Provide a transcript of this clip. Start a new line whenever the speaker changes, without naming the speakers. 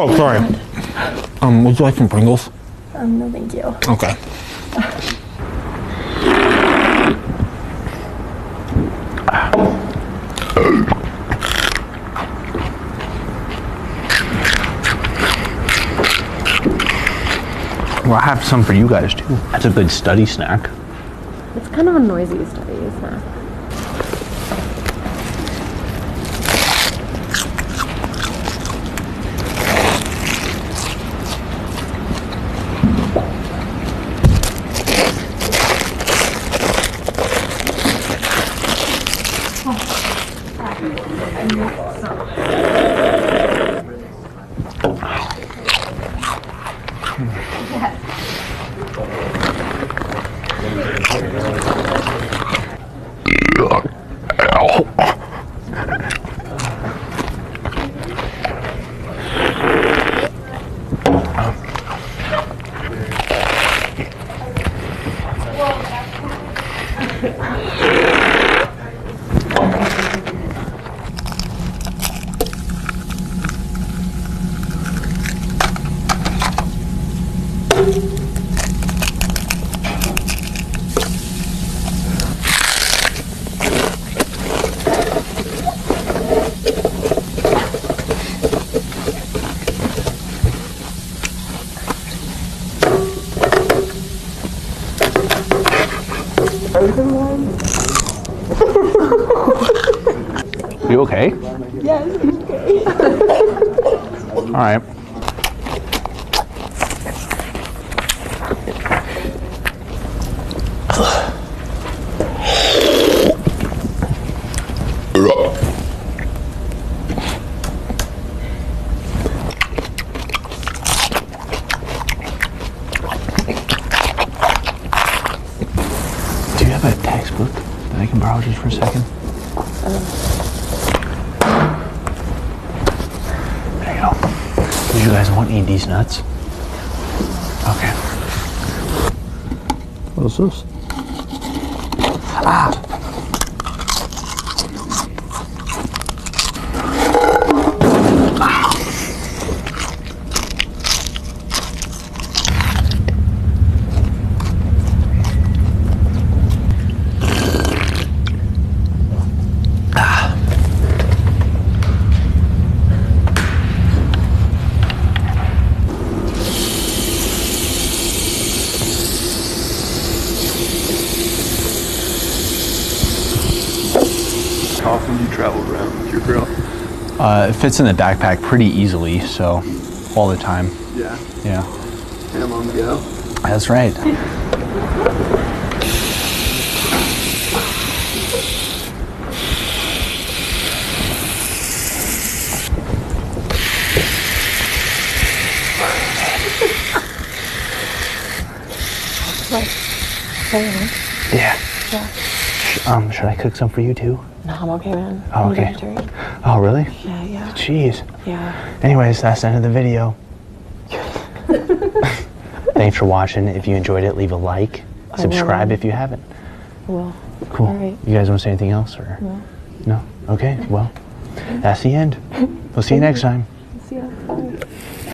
Oh, sorry. Would you like some Pringles?
No, thank you.
Okay.
Well, I have some for you guys too. That's a good study snack.
It's kind of a noisy study, isn't it?
You okay?
Yes, I'm okay.
All right. Do you have a textbook that I can borrow just for a second? There you go. Did you guys want any of these nuts? Okay. What is this? Ah!
How often do you travel around with your grill?
It fits in the backpack pretty easily, so all the time.
Yeah.
Yeah.
Ham on the go.
That's right. Yeah. Should I cook some for you too?
No, I'm okay, man.
Oh,
I'm
okay.
vegetarian.
Oh, really?
Yeah.
Jeez.
Yeah.
Anyways, that's the end of the video. Thanks for watching. If you enjoyed it, leave a like. Subscribe if you haven't.
Well.
Cool.
All right.
You guys want to say anything else, or
No.
no? Okay. Well, that's the end. We'll see you next time.
See ya. Bye.